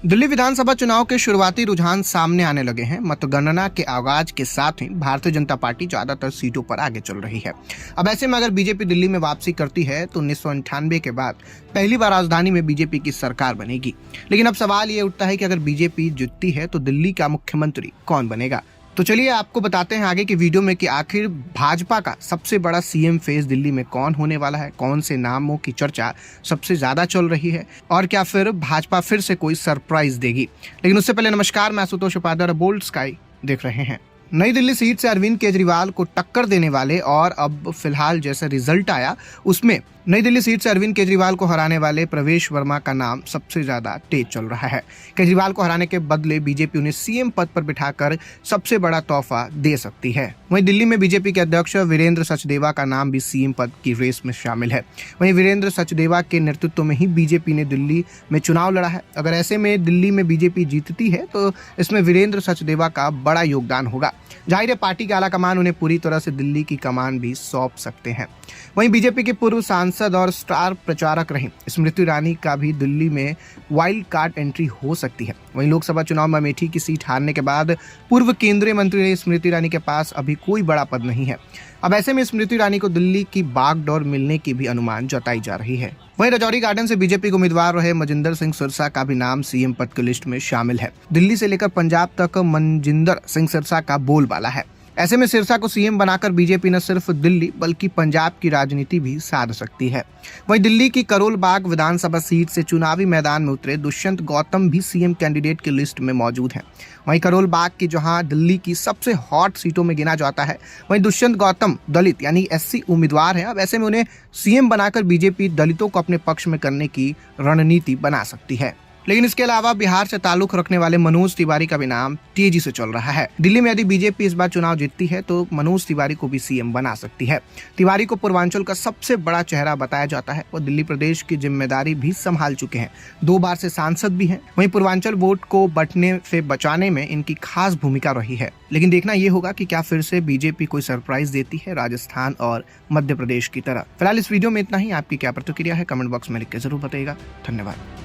दिल्ली विधानसभा चुनाव के शुरुआती रुझान सामने आने लगे हैं। मतगणना के आगाज के साथ ही भारतीय जनता पार्टी ज्यादातर सीटों पर आगे चल रही है। अब ऐसे में अगर बीजेपी दिल्ली में वापसी करती है तो 1998 के बाद पहली बार राजधानी में बीजेपी की सरकार बनेगी। लेकिन अब सवाल ये उठता है कि अगर बीजेपी जीतती है तो दिल्ली का मुख्यमंत्री कौन बनेगा। तो चलिए आपको बताते हैं आगे की वीडियो में कि आखिर भाजपा का सबसे बड़ा सीएम फेस दिल्ली में कौन होने वाला है, कौन से नामों की चर्चा सबसे ज्यादा चल रही है और क्या फिर भाजपा फिर से कोई सरप्राइज देगी। लेकिन उससे पहले नमस्कार, मैं आशुतोष उपाध्याय, बोल्ड स्काई देख रहे हैं। नई दिल्ली सीट से अरविंद केजरीवाल को टक्कर देने वाले और अब फिलहाल जैसा रिजल्ट आया उसमें नई दिल्ली सीट से अरविंद केजरीवाल को हराने वाले प्रवेश वर्मा का नाम सबसे ज्यादा तेज चल रहा है। केजरीवाल को हराने के बदले बीजेपी उन्हें सीएम पद पर बिठाकर सबसे बड़ा तोहफा दे सकती है। वहीं दिल्ली में बीजेपी के अध्यक्ष वीरेंद्र सचदेवा का नाम भी सीएम पद की रेस में शामिल है। वहीं वीरेंद्र सचदेवा के नेतृत्व में ही बीजेपी ने दिल्ली में चुनाव लड़ा है। अगर ऐसे में दिल्ली में बीजेपी जीतती है तो इसमें वीरेंद्र सचदेवा का बड़ा योगदान होगा। जाहिर है पार्टी के आलाकमान उन्हें पूरी तरह से दिल्ली की कमान भी सौंप सकते हैं। वहीं बीजेपी के पूर्व सांसद और स्टार प्रचारक रही स्मृति ईरानी का भी दिल्ली में वाइल्ड कार्ड एंट्री हो सकती है। वहीं लोकसभा चुनाव में अमेठी की सीट हारने के बाद पूर्व केंद्रीय मंत्री रही स्मृति ईरानी के पास अभी कोई बड़ा पद नहीं है। अब ऐसे में स्मृति ईरानी को दिल्ली की बागडोर मिलने की भी अनुमान जताई जा रही है। वहीं राजौरी गार्डन से बीजेपी के उम्मीदवार रहे मनजिंदर सिंह सिरसा का भी नाम सीएम पद की लिस्ट में शामिल है। दिल्ली से लेकर पंजाब तक मनजिंदर सिंह सिरसा का बोलबाला है। ऐसे में सिरसा को सीएम बनाकर बीजेपी न सिर्फ दिल्ली बल्कि पंजाब की राजनीति भी साध सकती है। वहीं दिल्ली की करोल बाग विधानसभा सीट से चुनावी मैदान में उतरे दुष्यंत गौतम भी सीएम कैंडिडेट की लिस्ट में मौजूद हैं। वहीं करोल बाग की जहां दिल्ली की सबसे हॉट सीटों में गिना जाता है, वहीं दुष्यंत गौतम दलित यानी एससी उम्मीदवार हैं। अब ऐसे में उन्हें सीएम बनाकर बीजेपी दलितों को अपने पक्ष में करने की रणनीति बना सकती है। लेकिन इसके अलावा बिहार से ताल्लुक रखने वाले मनोज तिवारी का भी नाम तेजी से चल रहा है। दिल्ली में यदि बीजेपी इस बार चुनाव जीतती है तो मनोज तिवारी को भी सीएम बना सकती है। तिवारी को पूर्वांचल का सबसे बड़ा चेहरा बताया जाता है। वो दिल्ली प्रदेश की जिम्मेदारी भी संभाल चुके हैं, 2 बार से सांसद भी हैं। वहीं पूर्वांचल वोट को बंटने से बचाने में इनकी खास भूमिका रही है। लेकिन देखना यह होगा कि क्या फिर से बीजेपी कोई सरप्राइज देती है राजस्थान और मध्य प्रदेश की तरह। फिलहाल इस वीडियो में इतना ही। आपकी क्या प्रतिक्रिया है कमेंट बॉक्स में लिख के जरूर बताइएगा। धन्यवाद।